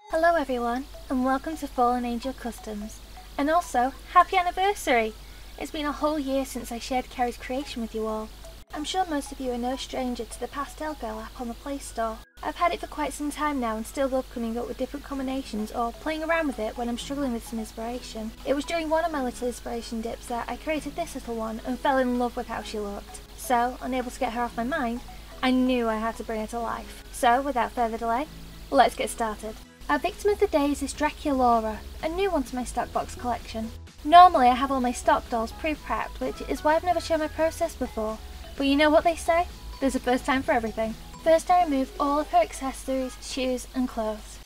Hello everyone, and welcome to Fallen Angel Customs, and also, happy anniversary! It's been a whole year since I shared Carrie's creation with you all. I'm sure most of you are no stranger to the Pastel Girl app on the Play Store. I've had it for quite some time now and still love coming up with different combinations or playing around with it when I'm struggling with some inspiration. It was during one of my little inspiration dips that I created this little one and fell in love with how she looked. So, unable to get her off my mind, I knew I had to bring her to life. So, without further delay, let's get started. Our victim of the day is this Draculaura, a new one to my stock box collection. Normally I have all my stock dolls pre-prepped, which is why I've never shown my process before. But you know what they say? There's a first time for everything. First I remove all of her accessories, shoes and clothes.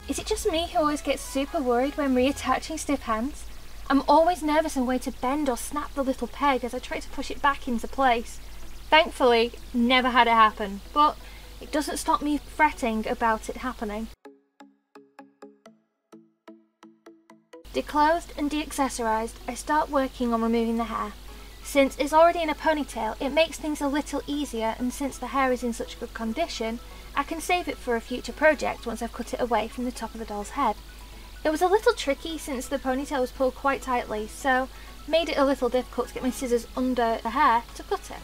Is it just me who always gets super worried when reattaching stiff hands? I'm always nervous and wait to bend or snap the little peg as I try to push it back into place. Thankfully, never had it happen, but it doesn't stop me fretting about it happening. Declothed and de-accessorised, I start working on removing the hair. Since it's already in a ponytail, it makes things a little easier, and since the hair is in such good condition, I can save it for a future project once I've cut it away from the top of the doll's head. It was a little tricky since the ponytail was pulled quite tightly, so made it a little difficult to get my scissors under the hair to cut it.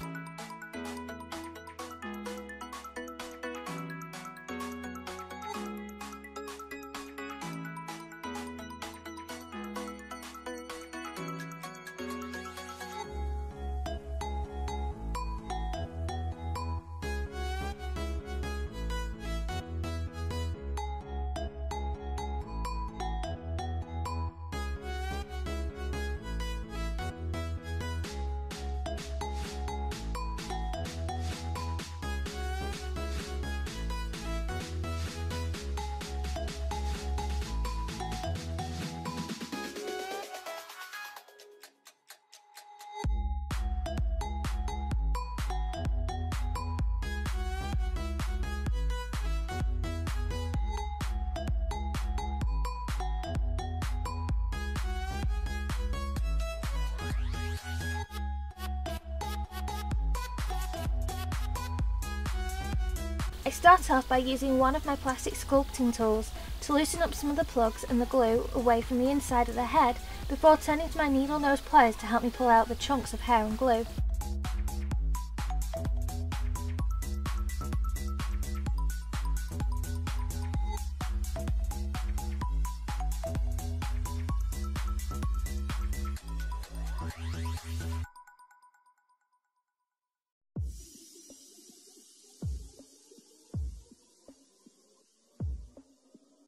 I start off by using one of my plastic sculpting tools to loosen up some of the plugs and the glue away from the inside of the head before turning to my needle nose pliers to help me pull out the chunks of hair and glue.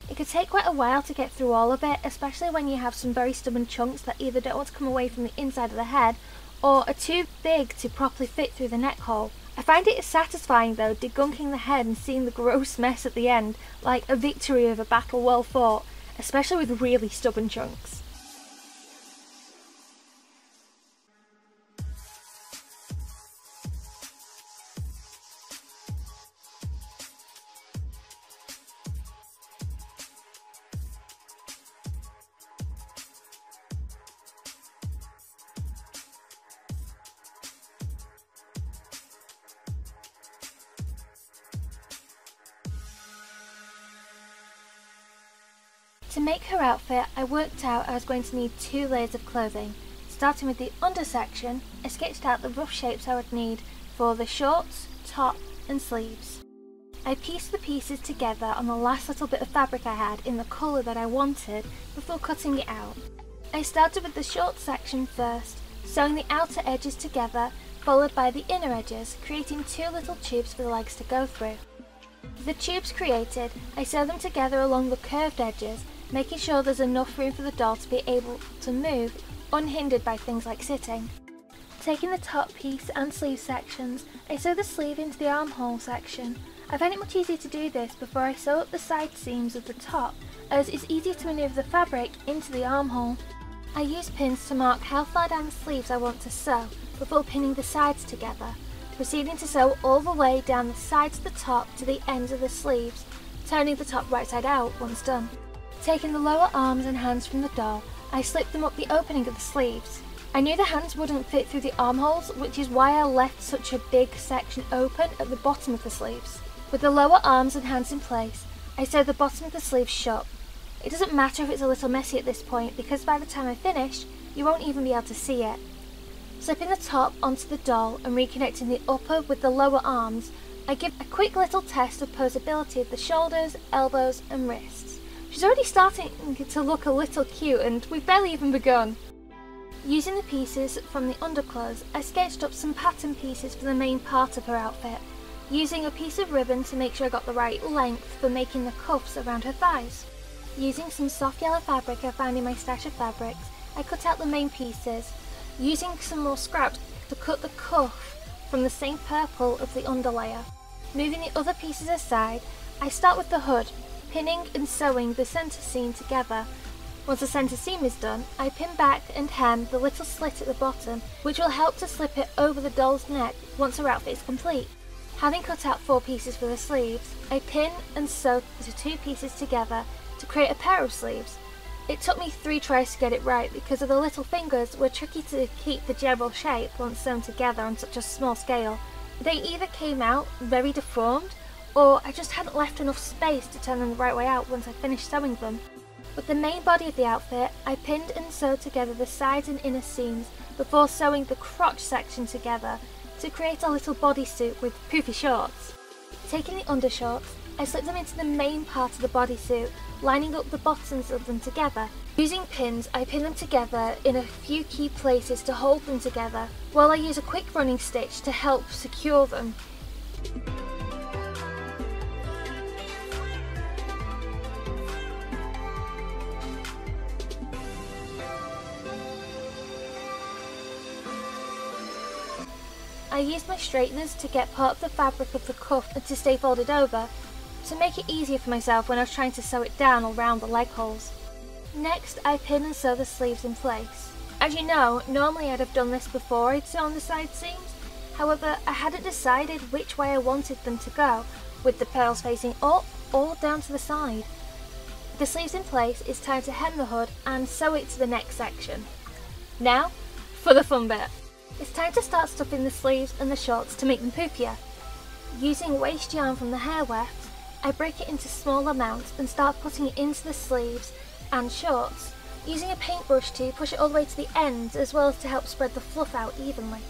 It could take quite a while to get through all of it, especially when you have some very stubborn chunks that either don't want to come away from the inside of the head or are too big to properly fit through the neck hole. I find it satisfying though, degunking the head and seeing the gross mess at the end, like a victory of a battle well fought, especially with really stubborn chunks. To make her outfit, I worked out I was going to need 2 layers of clothing. Starting with the under section, I sketched out the rough shapes I would need for the shorts, top and sleeves. I pieced the pieces together on the last little bit of fabric I had in the colour that I wanted before cutting it out. I started with the short section first, sewing the outer edges together, followed by the inner edges, creating 2 little tubes for the legs to go through. For the tubes created, I sew them together along the curved edges, making sure there's enough room for the doll to be able to move unhindered by things like sitting. Taking the top piece and sleeve sections, I sew the sleeve into the armhole section. I find it much easier to do this before I sew up the side seams of the top, as it's easier to manoeuvre the fabric into the armhole. I use pins to mark how far down the sleeves I want to sew before pinning the sides together, proceeding to sew all the way down the sides of the top to the ends of the sleeves, turning the top right side out once done. Taking the lower arms and hands from the doll, I slip them up the opening of the sleeves. I knew the hands wouldn't fit through the armholes, which is why I left such a big section open at the bottom of the sleeves. With the lower arms and hands in place, I sew the bottom of the sleeve shut. It doesn't matter if it's a little messy at this point, because by the time I finish, you won't even be able to see it. Slipping the top onto the doll and reconnecting the upper with the lower arms, I give a quick little test of posability of the shoulders, elbows and wrists. She's already starting to look a little cute and we've barely even begun. Using the pieces from the underclothes, I sketched up some pattern pieces for the main part of her outfit, using a piece of ribbon to make sure I got the right length for making the cuffs around her thighs. Using some soft yellow fabric I found in my stash of fabrics, I cut out the main pieces, using some more scraps to cut the cuff from the same purple of the underlayer. Moving the other pieces aside, I start with the hood, pinning and sewing the centre seam together. Once the centre seam is done, I pin back and hem the little slit at the bottom, which will help to slip it over the doll's neck once her outfit is complete. Having cut out 4 pieces for the sleeves, I pin and sew the 2 pieces together to create a pair of sleeves. It took me 3 tries to get it right because of the little fingers were tricky to keep the general shape once sewn together on such a small scale. They either came out very deformed, or I just hadn't left enough space to turn them the right way out once I finished sewing them. With the main body of the outfit, I pinned and sewed together the sides and inner seams before sewing the crotch section together to create a little bodysuit with poofy shorts. Taking the undershorts, I slip them into the main part of the bodysuit, lining up the bottoms of them together. Using pins, I pin them together in a few key places to hold them together, while I use a quick running stitch to help secure them. I used my straighteners to get part of the fabric of the cuff to stay folded over, to make it easier for myself when I was trying to sew it down around the leg holes. Next, I pin and sew the sleeves in place. As you know, normally I'd have done this before I'd sewn the side seams, however I hadn't decided which way I wanted them to go, with the pearls facing up or down to the side. With the sleeves in place, it's time to hem the hood and sew it to the next section. Now, for the fun bit. It's time to start stuffing the sleeves and the shorts to make them poofier. Using waste yarn from the hair wefts, I break it into small amounts and start putting it into the sleeves and shorts, using a paintbrush to push it all the way to the ends as well as to help spread the fluff out evenly.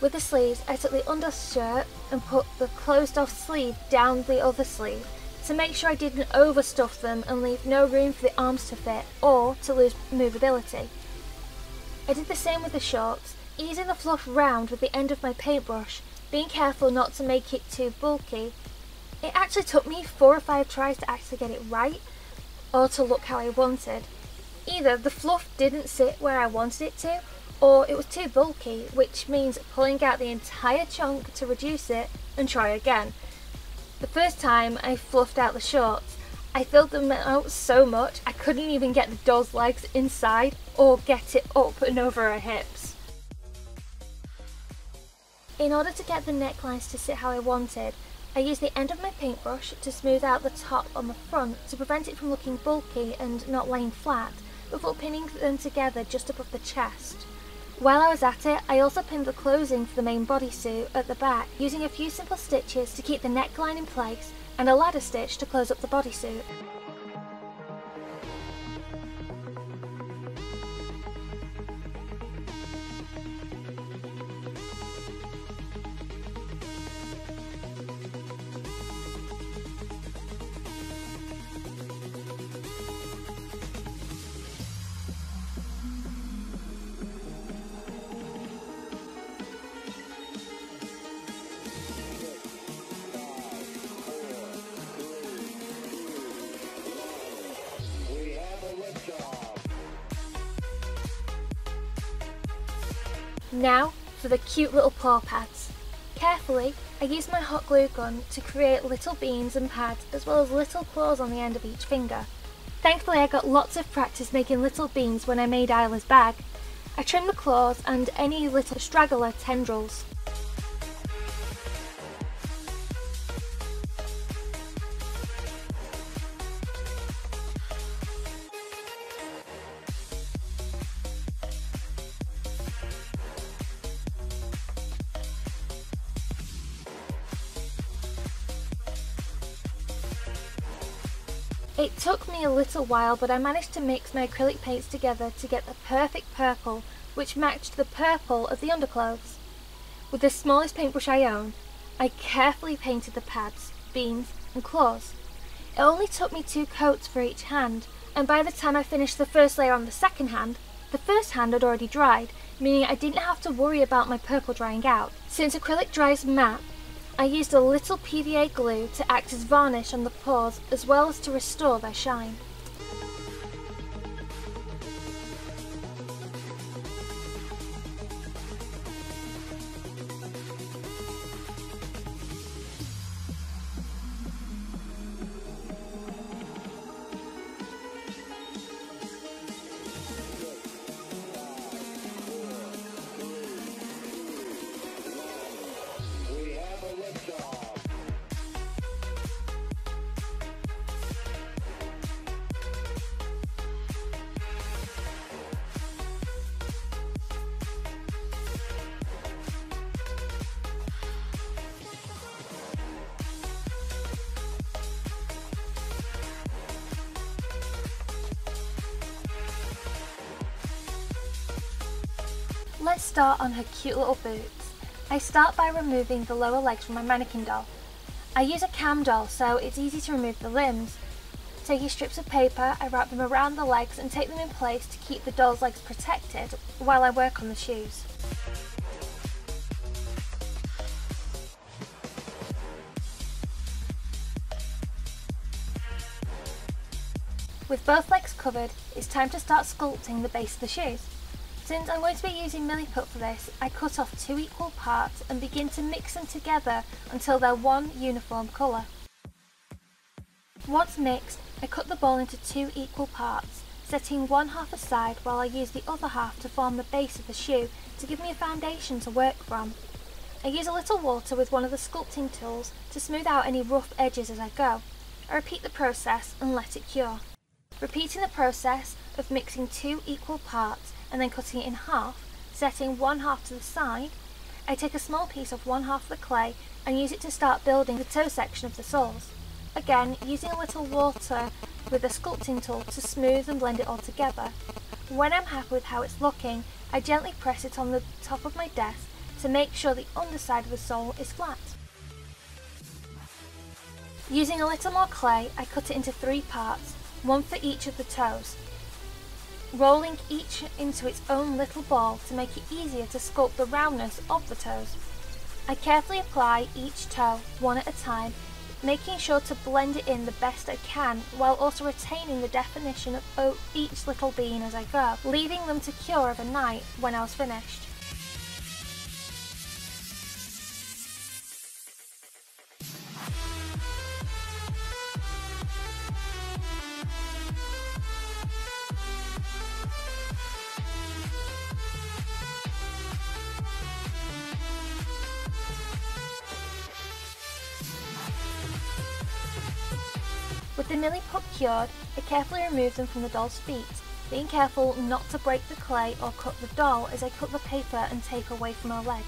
With the sleeves, I took the undershirt and put the closed off sleeve down the other sleeve to make sure I didn't overstuff them and leave no room for the arms to fit or to lose movability. I did the same with the shorts, easing the fluff round with the end of my paintbrush, being careful not to make it too bulky. It actually took me 4 or 5 tries to actually get it right, or to look how I wanted. Either the fluff didn't sit where I wanted it to, or it was too bulky, which means pulling out the entire chunk to reduce it and try again. The first time I fluffed out the shorts, I filled them out so much I couldn't even get the doll's legs inside or get it up and over her hips. In order to get the necklines to sit how I wanted, I used the end of my paintbrush to smooth out the top on the front to prevent it from looking bulky and not laying flat, before pinning them together just above the chest. While I was at it, I also pinned the closing for the main bodysuit at the back, using a few simple stitches to keep the neckline in place and a ladder stitch to close up the bodysuit. Now for the cute little paw pads. Carefully, I use my hot glue gun to create little beans and pads as well as little claws on the end of each finger. Thankfully I got lots of practice making little beans when I made Isla's bag. I trimmed the claws and any little straggler tendrils. It took me a little while, but I managed to mix my acrylic paints together to get the perfect purple, which matched the purple of the underclothes. With the smallest paintbrush I own, I carefully painted the pads, beans and claws. It only took me 2 coats for each hand, and by the time I finished the first layer on the second hand, the first hand had already dried, meaning I didn't have to worry about my purple drying out. Since acrylic dries matte, I used a little PVA glue to act as varnish on the paws as well as to restore their shine. Let's start on her cute little boots. I start by removing the lower legs from my mannequin doll. I use a cam doll so it's easy to remove the limbs. Taking strips of paper, I wrap them around the legs and take them in place to keep the doll's legs protected while I work on the shoes. With both legs covered, it's time to start sculpting the base of the shoes. Since I'm going to be using milliput for this, I cut off 2 equal parts and begin to mix them together until they're one uniform colour. Once mixed, I cut the ball into 2 equal parts, setting one half aside while I use the other half to form the base of the shoe to give me a foundation to work from. I use a little water with one of the sculpting tools to smooth out any rough edges as I go. I repeat the process and let it cure. Repeating the process of mixing 2 equal parts and then cutting it in half, setting one half to the side, I take a small piece of one half of the clay and use it to start building the toe section of the soles. Again, using a little water with a sculpting tool to smooth and blend it all together. When I'm happy with how it's looking, I gently press it on the top of my desk to make sure the underside of the sole is flat. Using a little more clay, I cut it into 3 parts, one for each of the toes, rolling each into its own little ball to make it easier to sculpt the roundness of the toes. I carefully apply each toe one at a time, making sure to blend it in the best I can while also retaining the definition of each little bean as I go, leaving them to cure overnight when I was finished. With the milliput cured, I carefully remove them from the doll's feet, being careful not to break the clay or cut the doll as I cut the paper and tape away from her legs.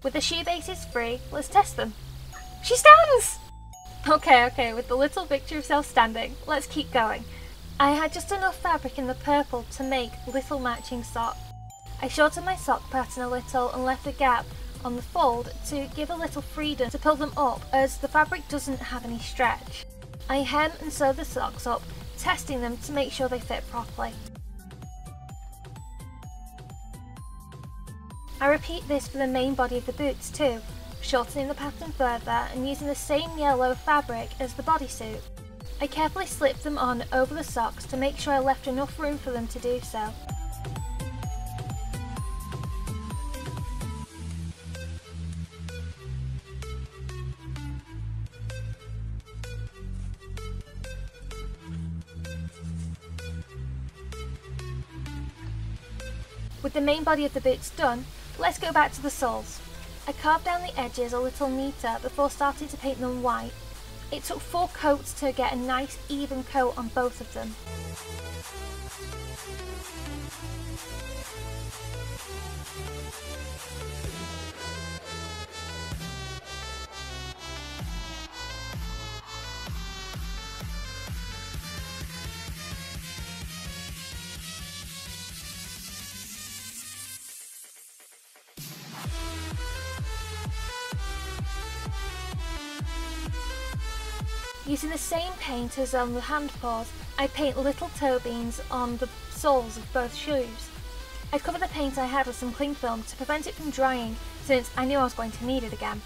With the shoe bases free, let's test them. She stands! Okay, with the little picture of self standing, let's keep going. I had just enough fabric in the purple to make little matching socks. I shortened my sock pattern a little and left a gap on the fold to give a little freedom to pull them up as the fabric doesn't have any stretch. I hem and sew the socks up, testing them to make sure they fit properly. I repeat this for the main body of the boots too, shortening the pattern further and using the same yellow fabric as the bodysuit. I carefully slipped them on over the socks to make sure I left enough room for them to do so. With the main body of the boots done, let's go back to the soles. I carved down the edges a little neater before starting to paint them white. It took 4 coats to get a nice even coat on both of them. Using the same paint as on the hand paws, I paint little toe beans on the soles of both shoes. I covered the paint I had with some cling film to prevent it from drying, since I knew I was going to need it again.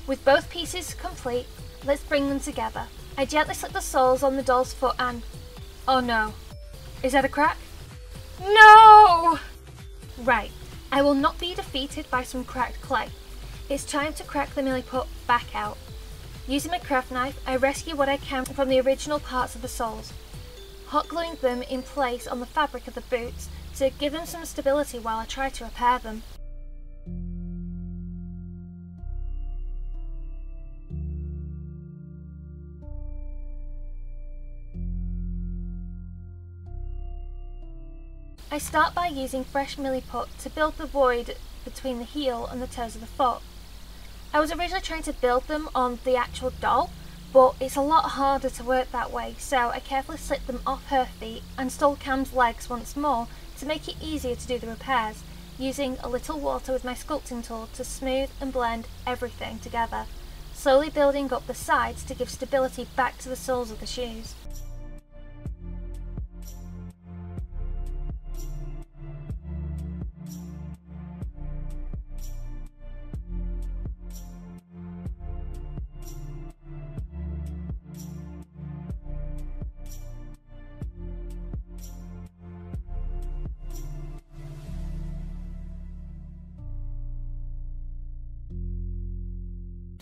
With both pieces complete, let's bring them together. I gently slip the soles on the doll's foot and... oh no. Is that a crack? No! Right, I will not be defeated by some cracked clay. It's time to crack the milliput back out. Using my craft knife, I rescue what I can from the original parts of the soles, hot gluing them in place on the fabric of the boots to give them some stability while I try to repair them. I start by using fresh milliput to build the void between the heel and the toes of the foot. I was originally trying to build them on the actual doll, but it's a lot harder to work that way, so I carefully slip them off her feet and stole Cam's legs once more to make it easier to do the repairs, using a little water with my sculpting tool to smooth and blend everything together, slowly building up the sides to give stability back to the soles of the shoes.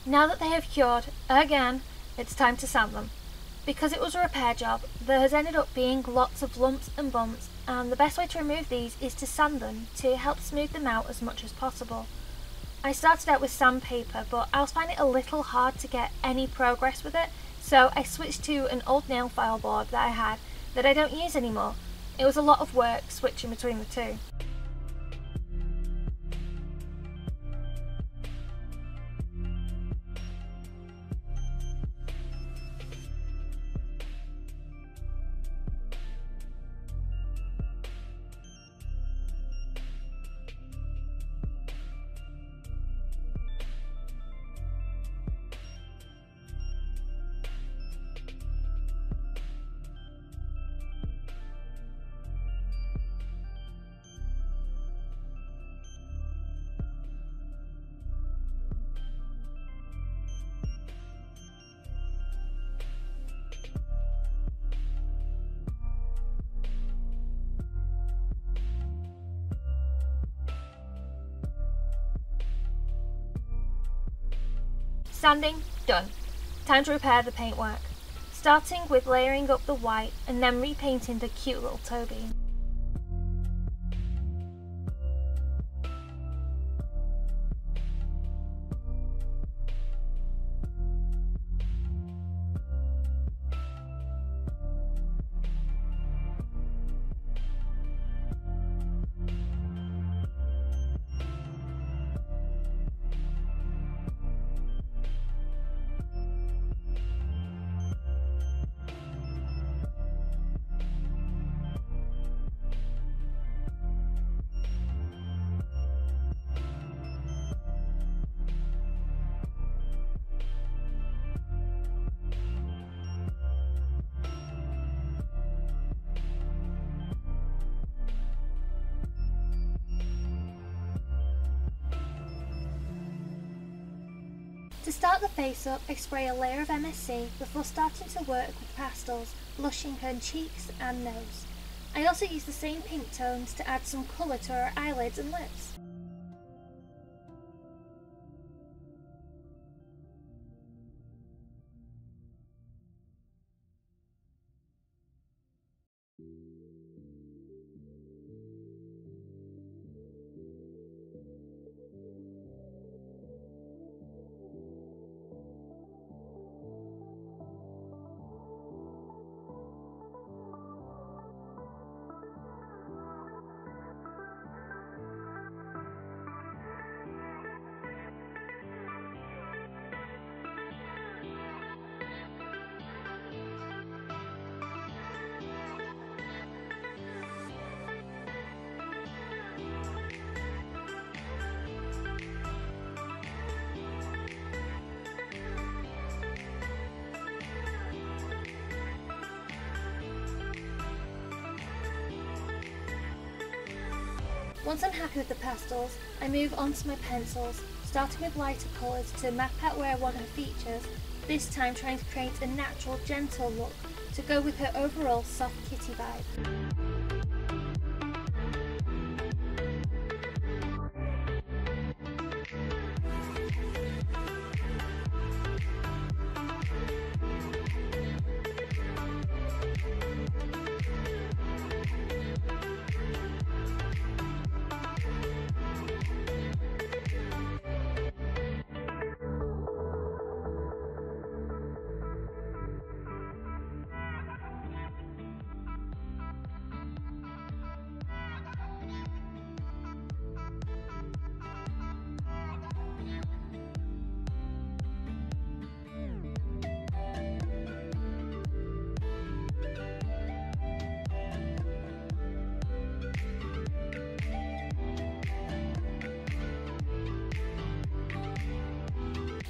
Now that they have cured, again, it's time to sand them. Because it was a repair job, there has ended up being lots of lumps and bumps, and the best way to remove these is to sand them to help smooth them out as much as possible. I started out with sandpaper, but I was finding it a little hard to get any progress with it, so I switched to an old nail file board that I had that I don't use anymore. It was a lot of work switching between the two. Sanding, done. Time to repair the paintwork. Starting with layering up the white and then repainting the cute little toe bean. To start the face up, I spray a layer of MSC before starting to work with pastels blushing her cheeks and nose. I also used the same pink tones to add some colour to her eyelids and lips. Once I'm happy with the pastels, I move on to my pencils, starting with lighter colours to map out where I want her features, this time trying to create a natural, gentle look to go with her overall soft kitty vibe.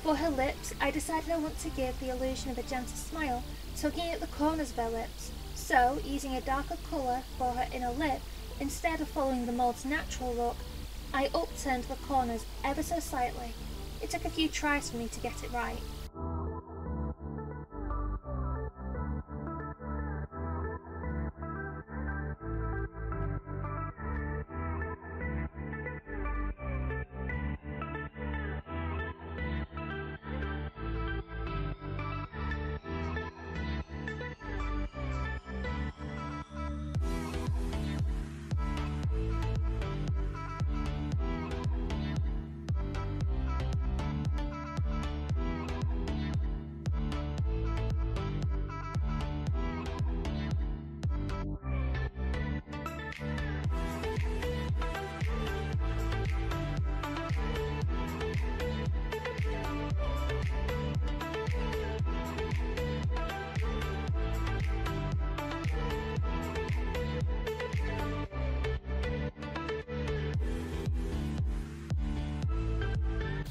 For her lips, I decided I want to give the illusion of a gentle smile, tugging at the corners of her lips. So, using a darker colour for her inner lip, instead of following the mould's natural look, I upturned the corners ever so slightly. It took a few tries for me to get it right.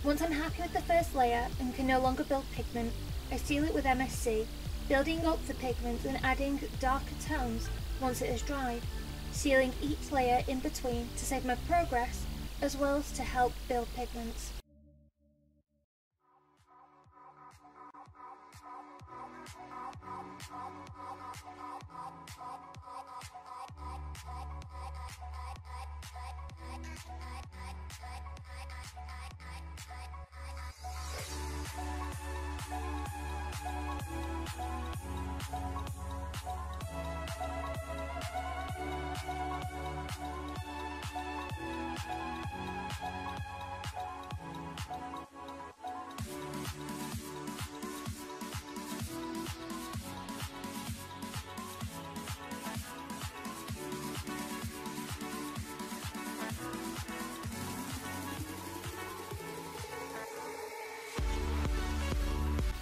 Once I'm happy with the first layer and can no longer build pigment, I seal it with MSC, building up the pigment and adding darker tones once it has dried, sealing each layer in between to save my progress as well as to help build pigments.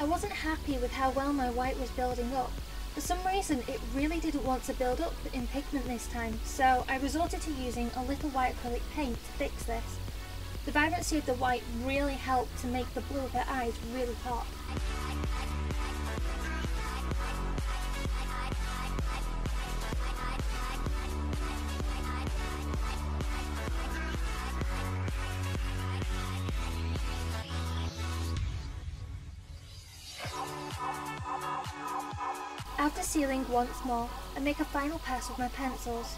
I wasn't happy with how well my white was building up. For some reason it really didn't want to build up in pigment this time, so I resorted to using a little white acrylic paint to fix this. The vibrancy of the white really helped to make the blue of her eyes really pop. After ceiling once more and make a final pass with my pencils.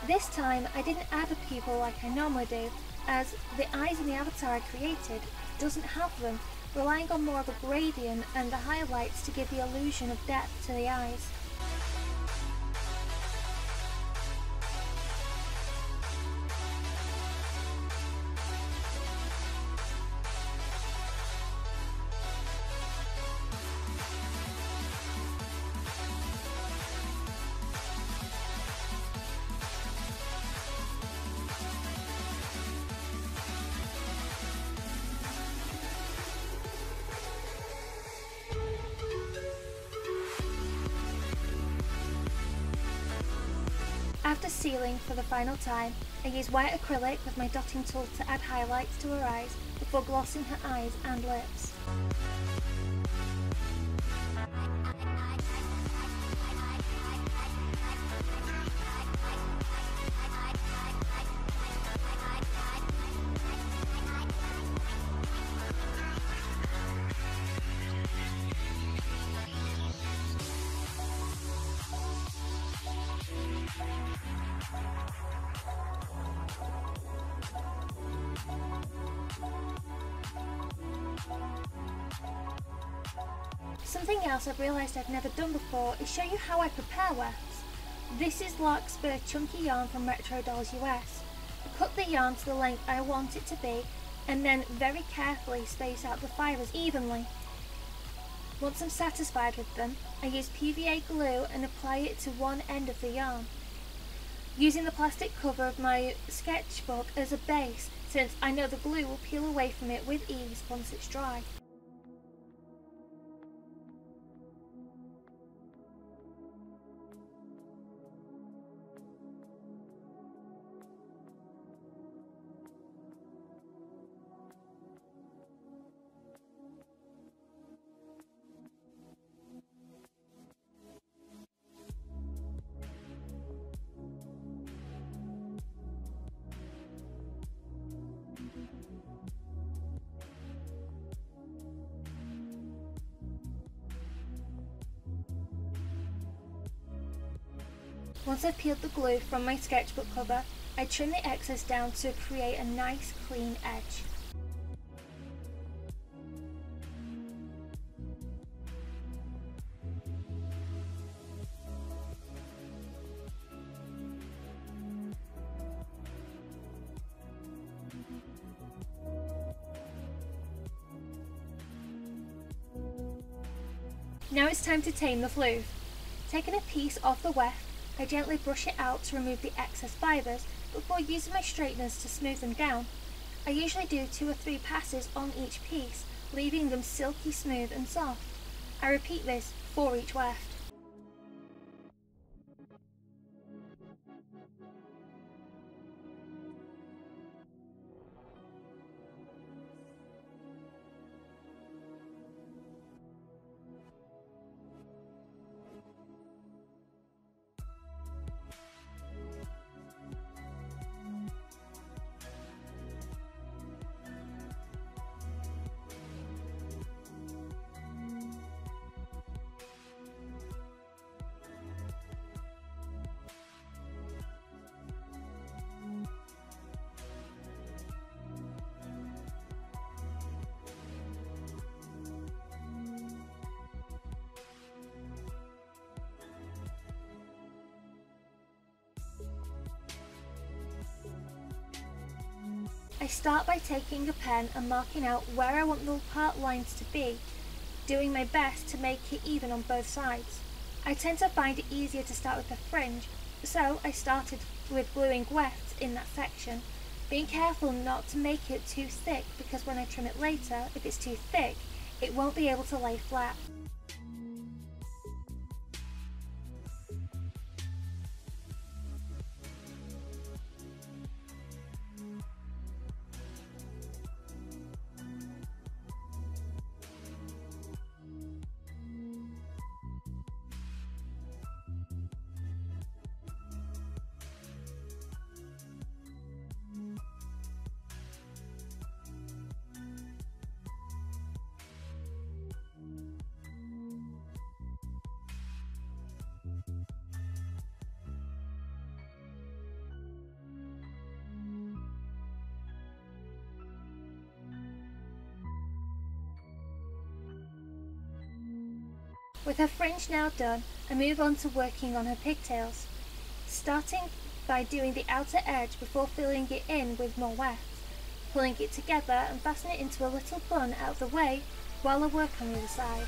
This time I didn't add a pupil like I normally do, as the eyes in the avatar I created doesn't have them, relying on more of a gradient and the highlights to give the illusion of depth to the eyes. After sealing for the final time, I use white acrylic with my dotting tool to add highlights to her eyes before glossing her eyes and lips. Something else I've realised I've never done before is show you how I prepare wefts. This is larkspur chunky yarn from Retro Dolls US. I cut the yarn to the length I want it to be and then very carefully space out the fibres evenly. Once I'm satisfied with them, I use PVA glue and apply it to one end of the yarn, using the plastic cover of my sketchbook as a base, since I know the glue will peel away from it with ease once it's dry. Once I've peeled the glue from my sketchbook cover, I trim the excess down to create a nice clean edge. Now it's time to tame the floof. Taking a piece off the weft, I gently brush it out to remove the excess fibres before using my straighteners to smooth them down. I usually do 2 or 3 passes on each piece, leaving them silky smooth and soft. I repeat this for each weft. I start by taking a pen and marking out where I want the part lines to be, doing my best to make it even on both sides. I tend to find it easier to start with the fringe, so I started with gluing wefts in that section, being careful not to make it too thick because when I trim it later, if it's too thick, it won't be able to lay flat. With her fringe now done, I move on to working on her pigtails, starting by doing the outer edge before filling it in with more wefts, pulling it together and fasten it into a little bun out of the way while I work on the other side.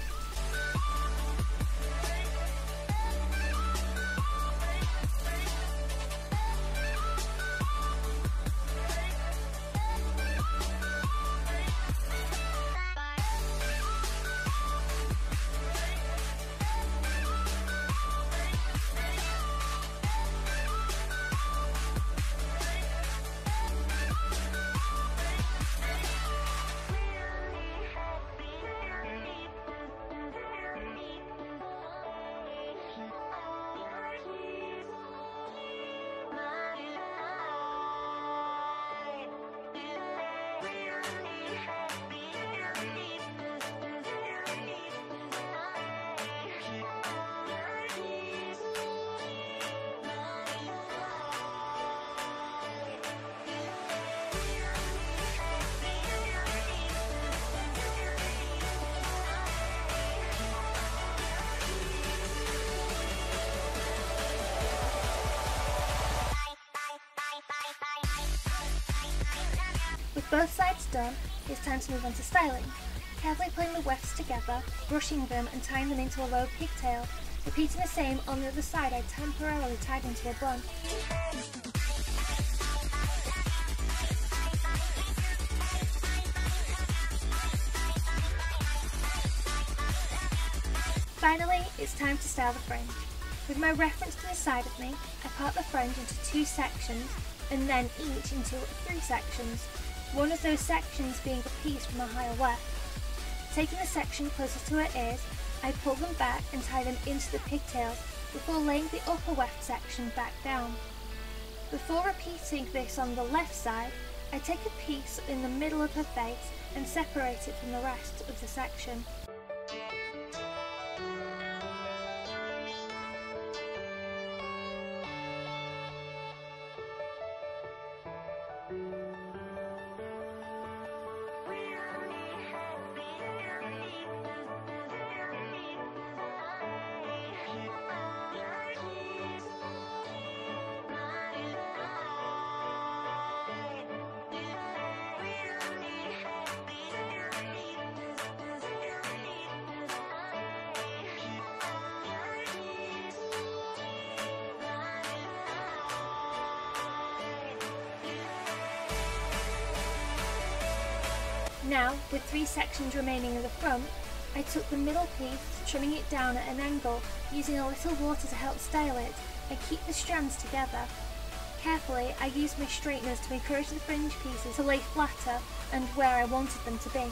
With both sides done, it's time to move on to styling. Carefully pulling the wefts together, brushing them and tying them into a low pigtail, repeating the same on the other side I temporarily tied into a bun. Finally, it's time to style the fringe. With my reference to the side of me, I part the fringe into 2 sections and then each into 3 sections. One of those sections being a piece from a higher weft. Taking the section closest to her ears, I pull them back and tie them into the pigtails before laying the upper weft section back down. Before repeating this on the left side, I take a piece in the middle of her face and separate it from the rest of the section. Now, with 3 sections remaining in the front, I took the middle piece, trimming it down at an angle, using a little water to help style it and keep the strands together. Carefully, I used my straighteners to encourage the fringe pieces to lay flatter and where I wanted them to be.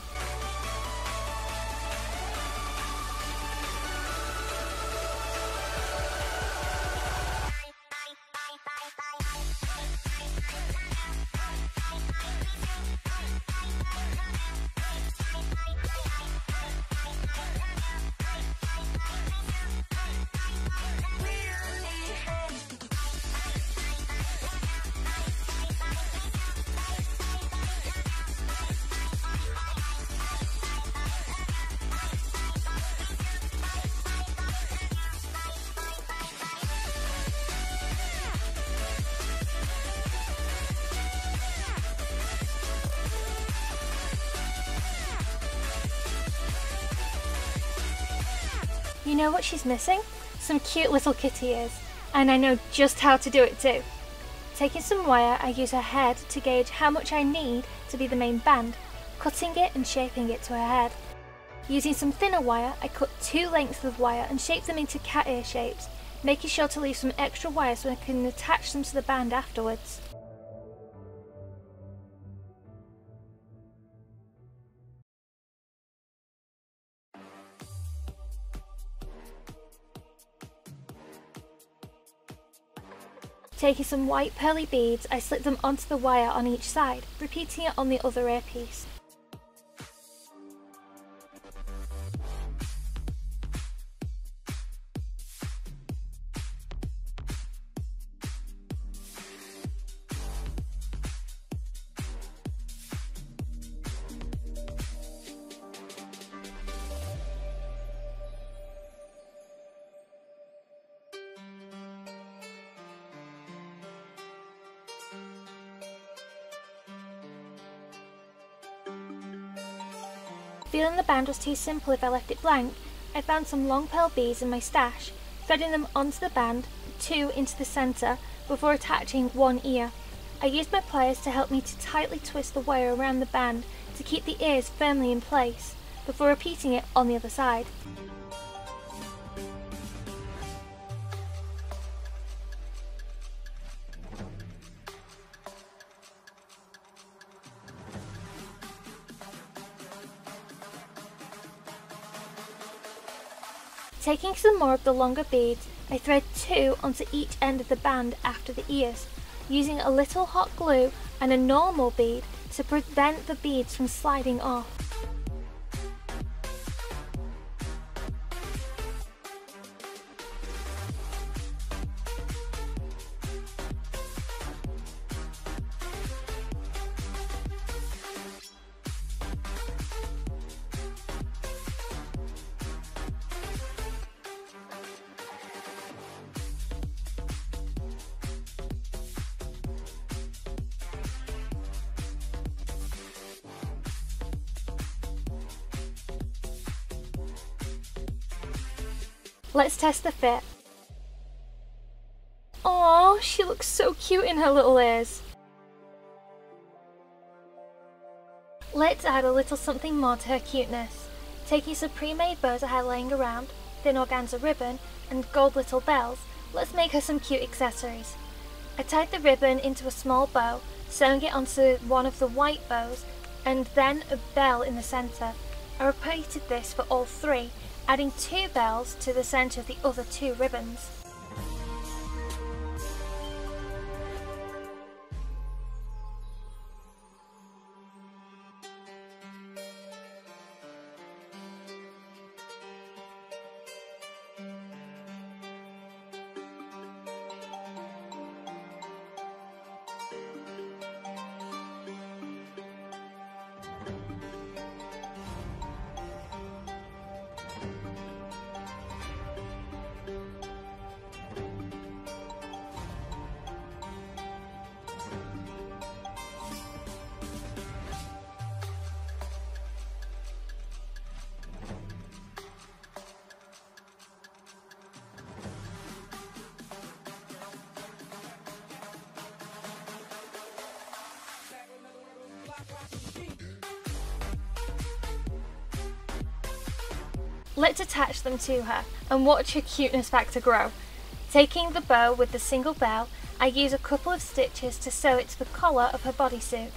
You know what she's missing? Some cute little kitty ears, and I know just how to do it too. Taking some wire, I use her head to gauge how much I need to be the main band, cutting it and shaping it to her head. Using some thinner wire, I cut 2 lengths of wire and shape them into cat ear shapes, making sure to leave some extra wire so I can attach them to the band afterwards. Taking some white pearly beads, I slip them onto the wire on each side, repeating it on the other earpiece. Feeling the band was too simple if I left it blank, I found some long pearl beads in my stash, threading them onto the band, 2 into the centre, before attaching 1 ear. I used my pliers to help me to tightly twist the wire around the band to keep the ears firmly in place, before repeating it on the other side. Taking some more of the longer beads, I thread 2 onto each end of the band after the ears, using a little hot glue and a normal bead to prevent the beads from sliding off. Let's test the fit. Aww, she looks so cute in her little ears. Let's add a little something more to her cuteness. Taking some pre-made bows I had laying around, thin organza ribbon, and gold little bells, let's make her some cute accessories. I tied the ribbon into a small bow, sewing it onto one of the white bows, and then a bell in the centre. I repeated this for all 3, adding 2 bells to the centre of the other 2 ribbons. Let's attach them to her and watch her cuteness factor grow. Taking the bow with the single bell, I use a couple of stitches to sew it to the collar of her bodysuit.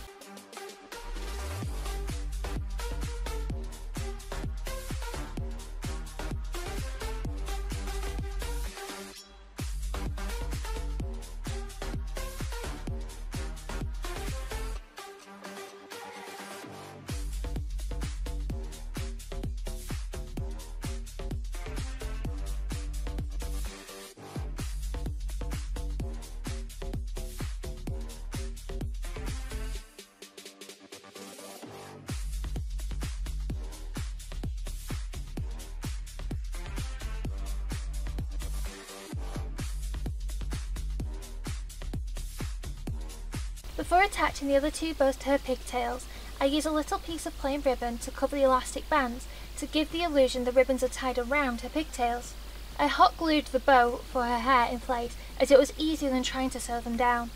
Before attaching the other 2 bows to her pigtails, I use a little piece of plain ribbon to cover the elastic bands to give the illusion the ribbons are tied around her pigtails. I hot glued the bow for her hair in place as it was easier than trying to sew them down.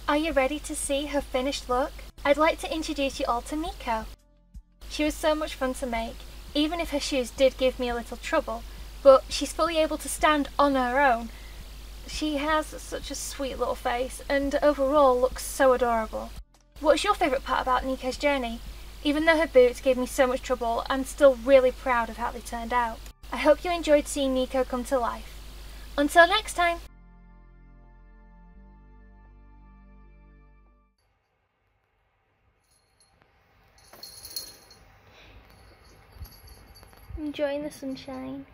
Are you ready to see her finished look? I'd like to introduce you all to Neeko. She was so much fun to make, even if her shoes did give me a little trouble, but she's fully able to stand on her own. She has such a sweet little face and overall looks so adorable. What's your favourite part about Neeko's journey? Even though her boots gave me so much trouble, I'm still really proud of how they turned out. I hope you enjoyed seeing Neeko come to life. Until next time! Enjoying the sunshine.